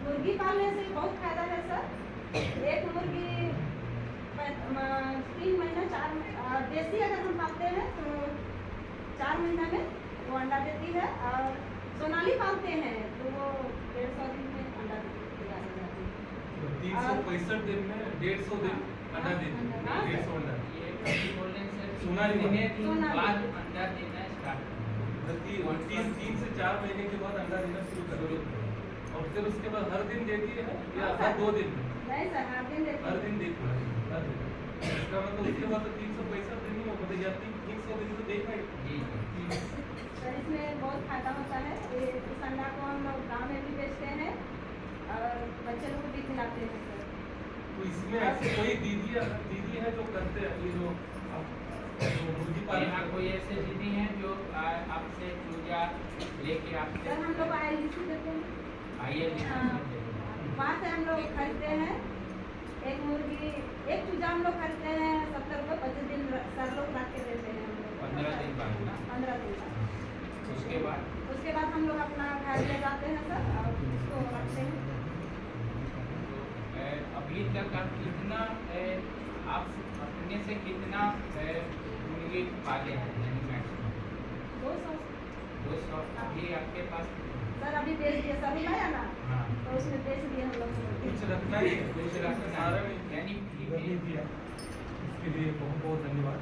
मुर्गी पालने से बहुत फायदा है सर। एक मुर्गी 3 महीना 4 देसी अगर हम पालते हैं तो 4 महीना में वो अंडा देती है, और सोनाली पालते हैं तो वो 150 दिन में अंडा तैयार हो जाती है। 365 दिन में 150 दिन अंडा देती है। 150 अंडा सोनाली बाद अंडा देना स्टार्ट 3 से 4 महीने के बाद अंडा देना शुरू कर देती है, और फिर उसके बाद हर दिन देती है या हर 2 दिन में? नहीं सर, हर दिन देती है। हर दिन देती है। हर दिन। इसका मतलब उसके बाद तो 365 दिन ही हो, मतलब या 300 दिन तो देखा ही। सर इसमें बहुत फायदा होता है। इस अंडा को हम लोग गाँव में भी बेचते हैं और बच्चे लोग को भी खिलाते हैं सर। तो इसमें ऐसे कोई दीदी है जो करते हैं ये जो मुर्गी पालन? कोई ऐसे दीदी हैं जो आपसे चूजा लेके आपसे? सर हम लोग ILC देते हैं। वहाँ से हम लोग खरीदते हैं एक मुर्गी, एक चूजा हम लोग खरीदते हैं 70 रुपये, 25 दिन सर लोग रख के देते हैं हम लोग। 15 दिन बाद ना? 15 दिन बाद। उसके बाद हम लोग अपना घर ले जाते हैं सर और उसको रखते हैं। अभी तक आप कितना आप अपने से कितना मुर्गी पाले हैं? 200 अभी आपके पास? सर अभी बेच दिए, सर लाया ना हाँ। तो उसमें बेच दिए हम लोग। कुछ रखना ही है, कुछ रखना सारा है। नहीं यानी नहीं दिया। इसके लिए बहुत बहुत धन्यवाद।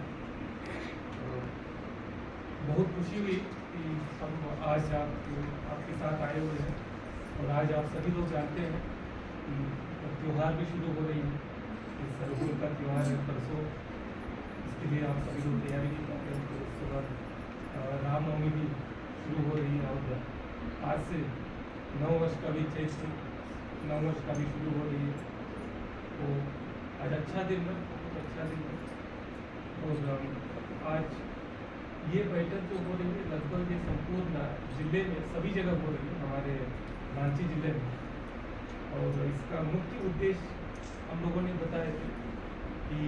बहुत खुशी हुई कि हम आज आपके साथ आए हुए हैं, और आज आप सभी लोग जानते हैं कि त्यौहार भी शुरू हो रही है। सरहुल का त्यौहार है परसों, इसके लिए आप सभी लोग तैयारी भी करते हैं। तो उसके बाद रामनवमी भी शुरू हो रही है, और आज से 9 वर्ष का भी चैत्र 9 वर्ष का भी शुरू हो रही है। तो आज अच्छा दिन है, बहुत अच्छा दिन है। और आज ये बैठक जो हो रही है लगभग ये संपूर्ण जिले में सभी जगह हो रही है, हमारे रांची जिले में। और इसका मुख्य उद्देश्य हम लोगों ने बताया कि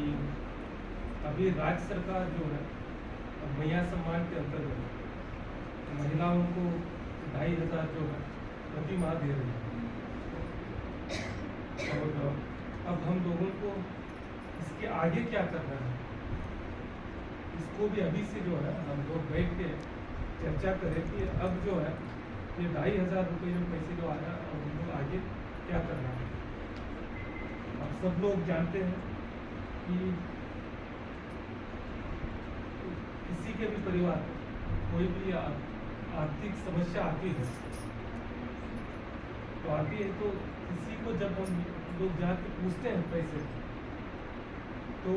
अभी राज्य सरकार जो है मैया सम्मान के अंतर्गत महिलाओं को 2500 जो है प्रति माह दे रही है। और अब हम लोगों को इसके आगे क्या करना है, इसको भी अभी से जो है हम लोग बैठ के चर्चा करें कि अब जो है ये 2500 रुपये जो पैसे जो आया और हम लोग आगे क्या करना है। अब सब लोग जानते हैं कि किसी के भी परिवार कोई भी आर्थिक समस्या आती है तो किसी को जब हम लोग जाके पूछते हैं पैसे तो